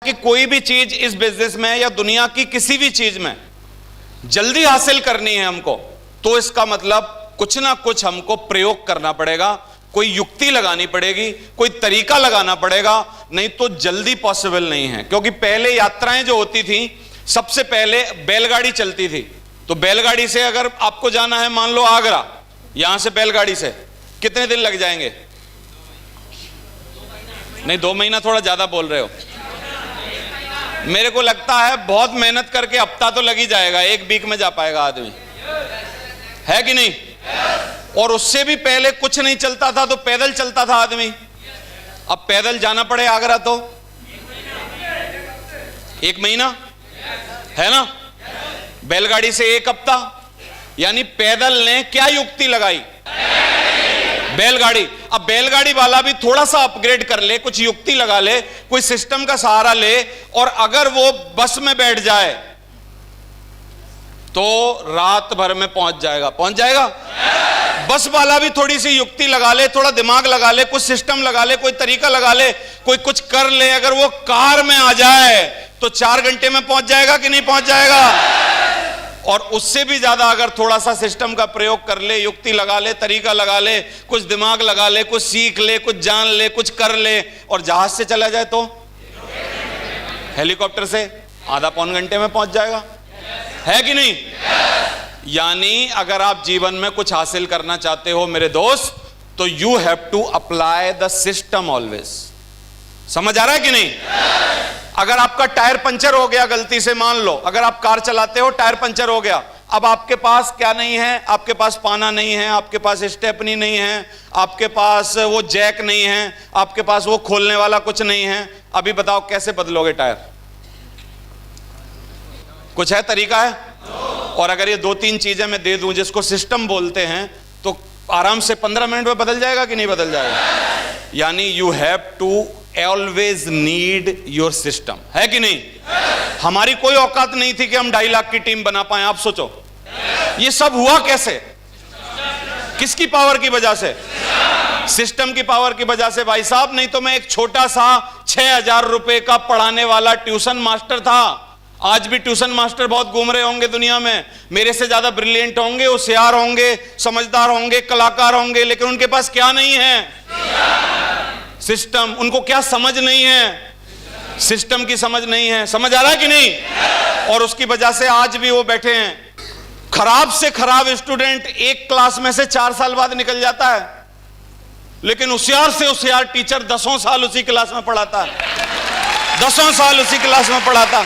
कि कोई भी चीज इस बिजनेस में या दुनिया की किसी भी चीज में जल्दी हासिल करनी है हमको, तो इसका मतलब कुछ ना कुछ हमको प्रयोग करना पड़ेगा, कोई युक्ति लगानी पड़ेगी, कोई तरीका लगाना पड़ेगा, नहीं तो जल्दी पॉसिबल नहीं है। क्योंकि पहले यात्राएं जो होती थी, सबसे पहले बैलगाड़ी चलती थी। तो बैलगाड़ी से अगर आपको जाना है, मान लो आगरा, यहां से बैलगाड़ी से कितने दिन लग जाएंगे? नहीं, 2 महीना थोड़ा ज्यादा बोल रहे हो। मेरे को लगता है बहुत मेहनत करके हफ्ता तो लग ही जाएगा, 1 वीक में जा पाएगा आदमी, है कि नहीं? और उससे भी पहले कुछ नहीं चलता था तो पैदल चलता था आदमी। अब पैदल जाना पड़े आगरा तो 1 महीना, है ना? बैलगाड़ी से 1 हफ्ता। यानी पैदल ने क्या युक्ति लगाई? बैलगाड़ी। अब बैलगाड़ी वाला भी थोड़ा सा अपग्रेड कर ले, कुछ युक्ति लगा ले, कोई सिस्टम का सहारा ले, और अगर वो बस में बैठ जाए तो रात भर में पहुंच जाएगा। पहुंच जाएगा? बस वाला भी थोड़ी सी युक्ति लगा ले, थोड़ा दिमाग लगा ले, कुछ सिस्टम लगा ले, कोई तरीका लगा ले, कोई कुछ कर ले, अगर वो कार में आ जाए तो 4 घंटे में पहुंच जाएगा कि नहीं पहुंच जाएगा? और उससे भी ज्यादा अगर थोड़ा सा सिस्टम का प्रयोग कर ले, युक्ति लगा ले, तरीका लगा ले, कुछ दिमाग लगा ले, कुछ सीख ले, कुछ जान ले, कुछ कर ले, और जहाज से चला जाए तो हेलीकॉप्टर से आधा पौन घंटे में पहुंच जाएगा, है कि नहीं? यानी अगर आप जीवन में कुछ हासिल करना चाहते हो मेरे दोस्त, तो you have to apply the system always. समझ आ रहा है कि नहीं? अगर आपका टायर पंचर हो गया गलती से, मान लो अगर आप कार चलाते हो, टायर पंचर हो गया, अब आपके पास क्या नहीं है? आपके पास पाना नहीं है, आपके पास स्टेपनी नहीं है, आपके पास वो जैक नहीं है, आपके पास वो खोलने वाला कुछ नहीं है। अभी बताओ कैसे बदलोगे टायर? कुछ है, तरीका है? और अगर ये 2-3 चीजें मैं दे दूं जिसको सिस्टम बोलते हैं, तो आराम से 15 मिनट में बदल जाएगा कि नहीं बदल जाएगा? यानी you have to always need your system, है कि नहीं? हमारी कोई औकात नहीं थी कि हम 2.5 लाख की टीम बना पाए। आप सोचो ये सब हुआ कैसे? किसकी पावर की वजह से? सिस्टम की पावर की वजह से भाई साहब। नहीं तो मैं एक छोटा सा 6,000 रुपए का पढ़ाने वाला ट्यूशन मास्टर था। आज भी ट्यूशन मास्टर बहुत घूम रहे होंगे दुनिया में, मेरे से ज्यादा ब्रिलियंट होंगे, होशियार होंगे, समझदार होंगे, कलाकार होंगे, लेकिन उनके पास क्या नहीं है? सिस्टम। उनको क्या समझ नहीं है? सिस्टम की समझ नहीं है। समझ आ रहा है कि नहीं? और उसकी वजह से आज भी वो बैठे हैं। खराब से खराब स्टूडेंट एक क्लास में से 4 साल बाद निकल जाता है, लेकिन होशियार से होशियार टीचर 10 साल उसी क्लास में पढ़ाता है, 10 साल उसी क्लास में पढ़ाता।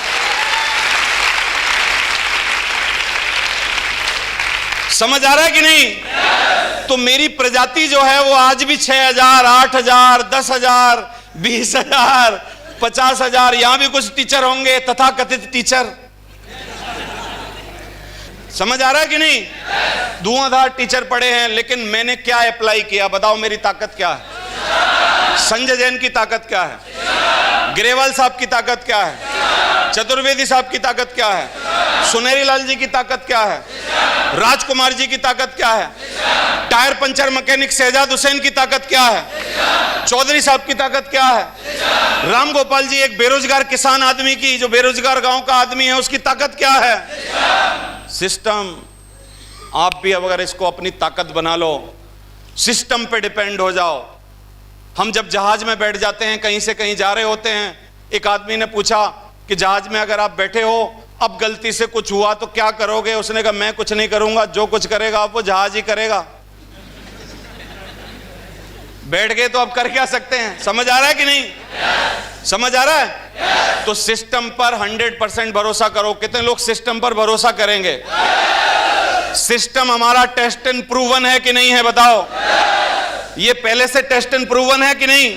समझ आ रहा है कि नहीं? तो मेरी प्रजाति जो है वो आज भी 6,000, 8,000, 10,000, 20,000, 50,000, यहां भी कुछ टीचर होंगे, तथाकथित टीचर। समझ आ रहा है कि नहीं? धुआंधार टीचर पढ़े हैं, लेकिन मैंने क्या अप्लाई किया? बताओ मेरी ताकत क्या है? संजय जैन की ताकत क्या है? ग्रेवाल साहब की ताकत क्या है? चतुर्वेदी साहब की ताकत क्या है? सुनेरी लाल जी की ताकत क्या है? राजकुमार जी की ताकत क्या है? Tyre puncture mechanic Shahzad Hussain की ताकत क्या है? चौधरी साहब की ताकत क्या है? राम गोपाल जी, एक बेरोजगार किसान आदमी की, जो बेरोजगार गांव का आदमी है, उसकी ताकत क्या है? सिस्टम। आप भी अगर इसको अपनी ताकत बना लो, सिस्टम पे डिपेंड हो जाओ। हम जब जहाज में बैठ जाते हैं, कहीं से कहीं जा रहे होते हैं, एक आदमी ने पूछा कि जहाज में अगर आप बैठे हो, अब गलती से कुछ हुआ तो क्या करोगे? उसने कहा मैं कुछ नहीं करूंगा, जो कुछ करेगा अब वो जहाज ही करेगा। बैठ गए तो अब कर क्या सकते हैं? समझ आ रहा है कि नहीं? समझ आ रहा है? तो सिस्टम पर 100% भरोसा करो। कितने लोग सिस्टम पर भरोसा करेंगे? सिस्टम हमारा टेस्ट एंड प्रूवन है कि नहीं है? बताओ, ये पहले से टेस्ट एंड प्रूवन है कि नहीं?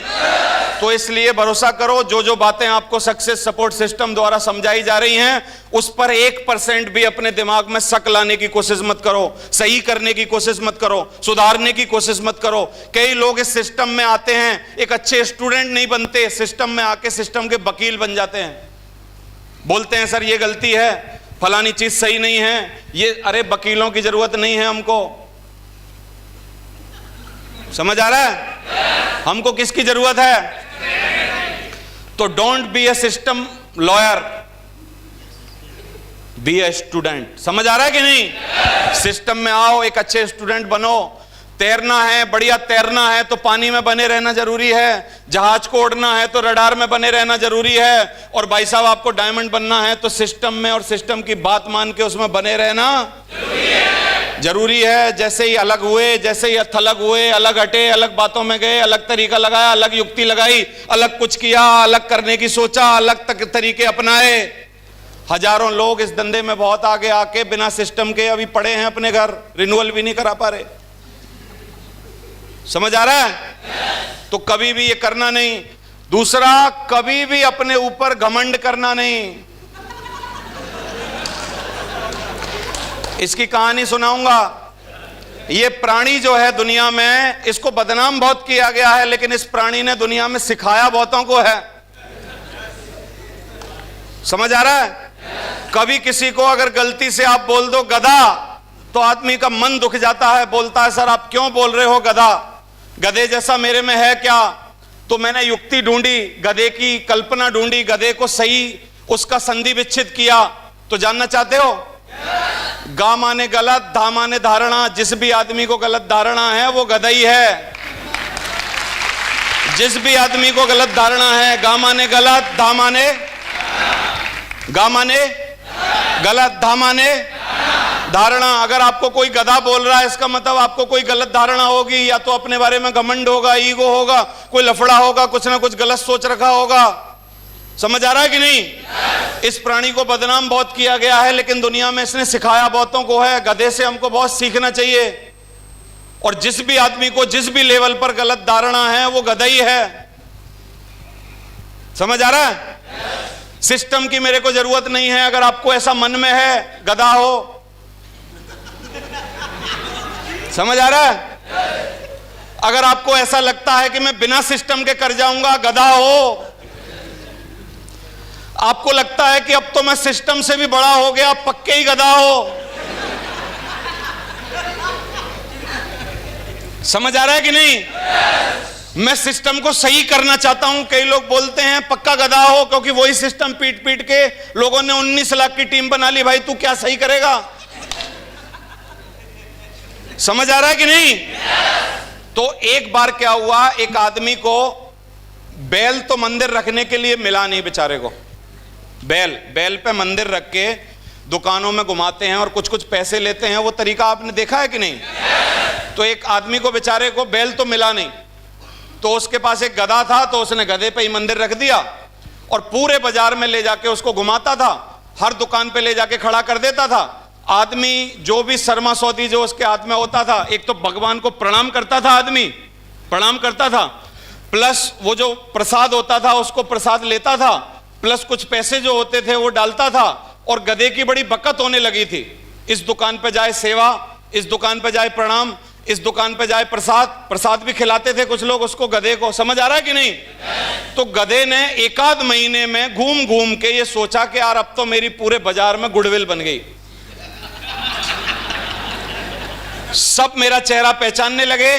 तो इसलिए भरोसा करो। जो जो बातें आपको सक्सेस सपोर्ट सिस्टम द्वारा समझाई जा रही हैं, उस पर 1% भी अपने दिमाग में शक लाने की कोशिश मत करो, सही करने की कोशिश मत करो, सुधारने की कोशिश मत करो। कई लोग इस सिस्टम में आते हैं, एक अच्छे स्टूडेंट नहीं बनते, सिस्टम में आके सिस्टम के वकील बन जाते हैं। बोलते हैं सर ये गलती है, फलानी चीज सही नहीं है, ये। अरे वकीलों की जरूरत नहीं है हमको। समझ आ रहा है? हमको किसकी जरूरत है? तो don't be a system lawyer, be a student. समझ आ रहा है कि नहीं? सिस्टम में आओ, एक अच्छे स्टूडेंट बनो। तैरना है, बढ़िया तैरना है तो पानी में बने रहना जरूरी है। जहाज को उड़ना है तो रडार में बने रहना जरूरी है। और भाई साहब आपको डायमंड बनना है तो सिस्टम में और सिस्टम की बात मान के उसमें बने रहना जरूरी है। जैसे ही अलग हुए, जैसे ही थलग हुए, अलग हटे, अलग बातों में गए, अलग तरीका लगाया, अलग युक्ति लगाई, अलग कुछ किया, अलग करने की सोचा, अलग तरीके अपनाए। हजारों लोग इस धंधे में बहुत आगे आके बिना सिस्टम के अभी पड़े हैं अपने घर, रिन्यूअल भी नहीं करा पा रहे। समझ आ रहा है? तो कभी भी ये करना नहीं। दूसरा, कभी भी अपने ऊपर घमंड करना नहीं। इसकी कहानी सुनाऊंगा। ये प्राणी जो है दुनिया में, इसको बदनाम बहुत किया गया है, लेकिन इस प्राणी ने दुनिया में सिखाया बहुतों को है। समझ आ रहा है? कभी किसी को अगर गलती से आप बोल दो गधा, तो आदमी का मन दुख जाता है, बोलता है सर आप क्यों बोल रहे हो गधा, गधे जैसा मेरे में है क्या? तो मैंने युक्ति ढूंढी, गधे की कल्पना ढूंढी, गधे को सही उसका संधि विच्छेद किया। तो जानना चाहते हो? गा माने गलत, धा माने धारणा। जिस भी आदमी को गलत धारणा है वो गधा ही है। जिस भी आदमी को गलत धारणा है, गा माने गलत, धा माने, गा माने गलत, धा माने धारणा। अगर आपको कोई गधा बोल रहा है, इसका मतलब आपको कोई गलत धारणा होगी, या तो अपने बारे में घमंड होगा, ईगो होगा, कोई लफड़ा होगा, कुछ ना कुछ गलत सोच रखा होगा। समझ आ रहा है कि नहीं? इस प्राणी को बदनाम बहुत किया गया है, लेकिन दुनिया में इसने सिखाया बहुतों को है। गधे से हमको बहुत सीखना चाहिए। और जिस भी आदमी को जिस भी लेवल पर गलत धारणा है वो गधा ही है। समझ आ रहा है? सिस्टम की मेरे को जरूरत नहीं है। अगर आपको ऐसा मन में है गधा हो, समझ आ रहा है? अगर आपको ऐसा लगता है कि मैं बिना सिस्टम के कर जाऊंगा, गधा हो। आपको लगता है कि अब तो मैं सिस्टम से भी बड़ा हो गया, पक्के ही गधा हो। समझ आ रहा है कि नहीं? मैं सिस्टम को सही करना चाहता हूं। कई लोग बोलते हैं पक्का गधा हो, क्योंकि वही सिस्टम पीट पीट के लोगों ने 19 लाख की टीम बना ली। भाई तू क्या सही करेगा? समझ आ रहा है कि नहीं? तो एक बार क्या हुआ, एक आदमी को बैल तो मंदिर रखने के लिए मिला नहीं बेचारे को। बैल पे मंदिर रख के दुकानों में घुमाते हैं और कुछ कुछ पैसे लेते हैं। वो तरीका आपने देखा है कि नहीं? तो एक आदमी को बेचारे को बैल तो मिला नहीं, तो उसके पास एक गधा था, तो उसने गधे पे ही मंदिर रख दिया और पूरे बाजार में ले जाके उसको घुमाता था। हर दुकान पे ले जाके खड़ा कर देता था। आदमी जो भी शर्मा सौदी जो उसके हाथ में होता था, एक तो भगवान को प्रणाम करता था, आदमी प्रणाम करता था, प्लस वो जो प्रसाद होता था उसको प्रसाद लेता था, प्लस कुछ पैसे जो होते थे वो डालता था। और गधे की बड़ी बकत होने लगी थी। इस दुकान पे जाए सेवा, इस दुकान पे जाए प्रणाम, इस दुकान पे जाए प्रसाद भी खिलाते थे कुछ लोग उसको, गधे को। समझ आ रहा है कि नहीं? तो गधे ने एकाध महीने में घूम घूम के ये सोचा कि यार अब तो मेरी पूरे बाजार में गुडविल बन गई। सब मेरा चेहरा पहचानने लगे,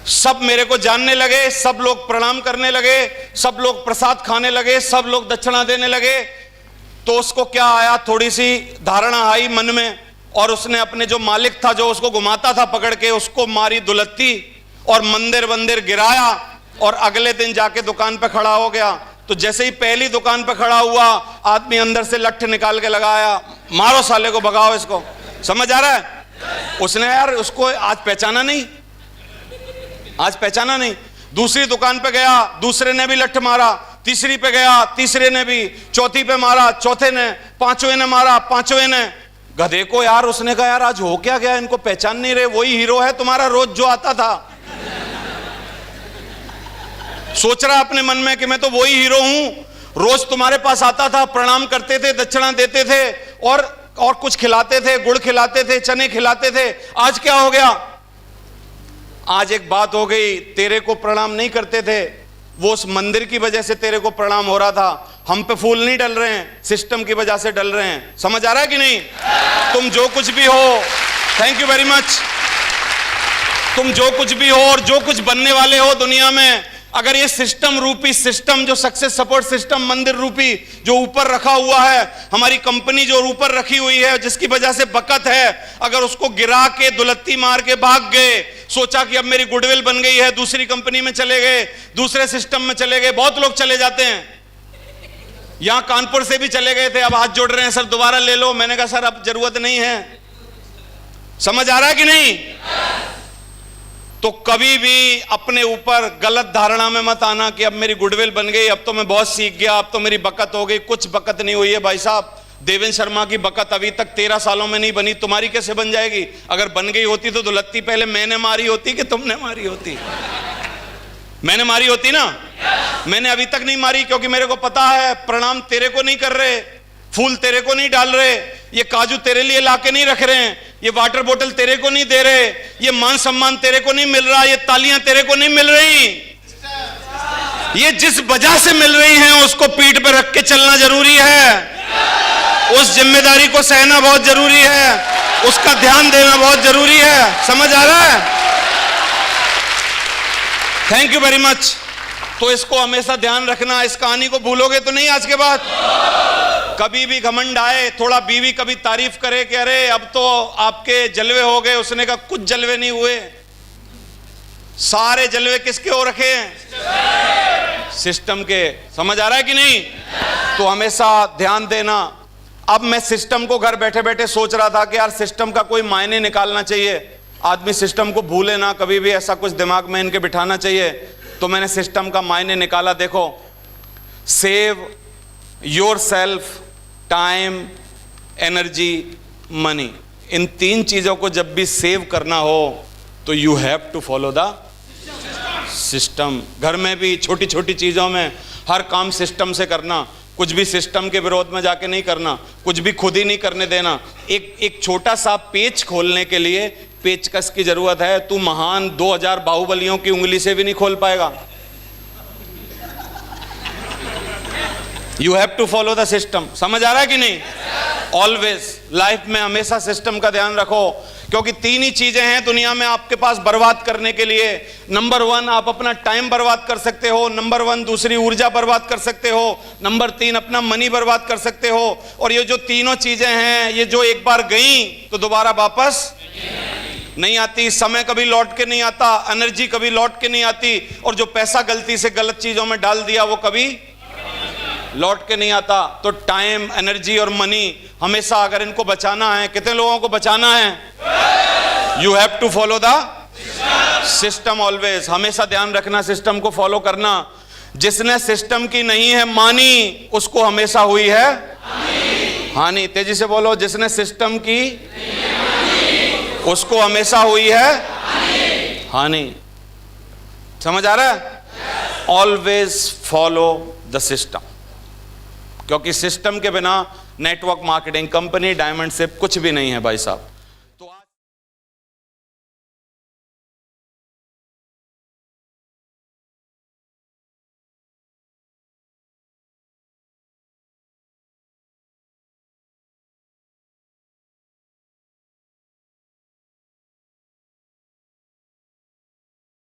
सब मेरे को जानने लगे, सब लोग प्रणाम करने लगे, सब लोग प्रसाद खाने लगे, सब लोग दक्षिणा देने लगे। तो उसको क्या आया, थोड़ी सी धारणा आई मन में, और उसने अपने जो मालिक था जो उसको घुमाता था पकड़ के, उसको मारी दुलत्ती और मंदिर गिराया। और अगले दिन जाके दुकान पे खड़ा हो गया। तो जैसे ही पहली दुकान पे खड़ा हुआ, आदमी अंदर से लठ निकाल के लगाया, मारो साले को, भगाओ इसको। समझ आ रहा है? उसने यार उसको आज पहचाना नहीं, आज पहचाना नहीं। दूसरी दुकान पे गया, दूसरे ने भी लठ मारा, तीसरी पे गया, तीसरे ने भी, चौथी पे मारा, चौथे ने, पांचवें ने मारा, पांचवें ने। गधे को यार उसने कहा यार आज हो क्या गया, इनको पहचान नहीं रहे, वही हीरो है तुम्हारा रोज जो आता था। सोच रहा अपने मन में कि मैं तो वही हीरो हूं, रोज तुम्हारे पास आता था, प्रणाम करते थे, दक्षिणा देते थे और कुछ खिलाते थे, गुड़ खिलाते थे, चने खिलाते थे। आज क्या हो गया? आज एक बात हो गई, तेरे को प्रणाम नहीं करते थे, वो उस मंदिर की वजह से तेरे को प्रणाम हो रहा था। हम पे फूल नहीं डल रहे हैं, सिस्टम की वजह से डल रहे हैं। समझ आ रहा है कि नहीं? तुम जो कुछ भी हो, थैंक यू वेरी मच, तुम जो कुछ भी हो और जो कुछ बनने वाले हो दुनिया में, अगर ये सिस्टम रूपी सिस्टम, जो सक्सेस सपोर्ट सिस्टम मंदिर रूपी जो ऊपर रखा हुआ है, हमारी कंपनी जो ऊपर रखी हुई है, जिसकी वजह से बकत है, अगर उसको गिरा के दुलत्ती मार के भाग गए, सोचा कि अब मेरी गुडविल बन गई है, दूसरी कंपनी में चले गए, दूसरे सिस्टम में चले गए। बहुत लोग चले जाते हैं, यहां कानपुर से भी चले गए थे, अब हाथ जोड़ रहे हैं, सर दोबारा ले लो। मैंने कहा सर अब जरूरत नहीं है। समझ आ रहा है कि नहीं? तो कभी भी अपने ऊपर गलत धारणा में मत आना कि अब मेरी गुडविल बन गई, अब तो मैं बहुत सीख गया, अब तो मेरी बकत हो गई। कुछ बकत नहीं हुई है भाई साहब। देवेंद्र शर्मा की बकत अभी तक 13 सालों में नहीं बनी, तुम्हारी कैसे बन जाएगी? अगर बन गई होती तो दुलत्ती पहले मैंने मारी होती कि तुमने मारी होती? मैंने मारी होती ना। मैंने अभी तक नहीं मारी क्योंकि मेरे को पता है प्रणाम तेरे को नहीं कर रहे, फूल तेरे को नहीं डाल रहे, ये काजू तेरे लिए लाके नहीं रख रहे हैं, ये वाटर बोतल तेरे को नहीं दे रहे, ये मान सम्मान तेरे को नहीं मिल रहा, ये तालियां तेरे को नहीं मिल रही। ये जिस वजह से मिल रही हैं उसको पीठ पे रख के चलना जरूरी है। उस जिम्मेदारी को सहना बहुत जरूरी है, उसका ध्यान देना बहुत जरूरी है। समझ आ रहा है? Thank you very much. तो इसको हमेशा ध्यान रखना, इस कहानी को भूलोगे तो नहीं आज के बाद। कभी भी घमंड आए, थोड़ा बीवी कभी तारीफ करे कि अरे अब तो आपके जलवे हो गए, उसने कहा कुछ जलवे नहीं हुए, सारे जलवे किसके हो रखे हैं? सिस्टम के। समझ आ रहा है कि नहीं? तो हमेशा ध्यान देना। अब मैं सिस्टम को घर बैठे बैठे सोच रहा था कि यार सिस्टम का कोई मायने निकालना चाहिए, आदमी सिस्टम को भूले ना, कभी भी ऐसा कुछ दिमाग में इनके बिठाना चाहिए। तो मैंने सिस्टम का मायने निकाला। देखो, save yourself, time, energy, money, इन 3 चीजों को जब भी सेव करना हो तो you have to follow the system. घर में भी छोटी छोटी चीजों में हर काम सिस्टम से करना, कुछ भी सिस्टम के विरोध में जाके नहीं करना, कुछ भी खुद ही नहीं करने देना। एक छोटा सा पेच खोलने के लिए पेचकस की जरूरत है। तू महान 2000 बाहुबलियों की उंगली से भी नहीं खोल पाएगा। You have to follow the system. समझ आ रहा है कि नहीं? ऑलवेज लाइफ में हमेशा सिस्टम का ध्यान रखो, क्योंकि 3 ही चीजें हैं दुनिया में आपके पास बर्बाद करने के लिए। नंबर 1 आप अपना टाइम बर्बाद कर सकते हो, नंबर 1 दूसरी ऊर्जा बर्बाद कर सकते हो, नंबर 3 अपना मनी बर्बाद कर सकते हो। और ये जो तीनों चीजें हैं, ये जो एक बार गई तो दोबारा वापस नहीं आती। समय कभी लौट के नहीं आता, एनर्जी कभी लौट के नहीं आती, और जो पैसा गलती से गलत चीजों में डाल दिया वो कभी लौट के नहीं आता। तो टाइम, एनर्जी और मनी हमेशा अगर इनको बचाना है, कितने लोगों को बचाना है? You have to follow the system always. हमेशा ध्यान रखना सिस्टम को फॉलो करना। जिसने सिस्टम की नहीं है मानी, उसको हमेशा हुई है हानि। तेजी से बोलो, जिसने सिस्टम की उसको हमेशा हुई है हानि। समझ आ रहा है? ऑलवेज फॉलो द सिस्टम, क्योंकि सिस्टम के बिना network marketing, company, diamond ship कुछ भी नहीं है भाई साहब।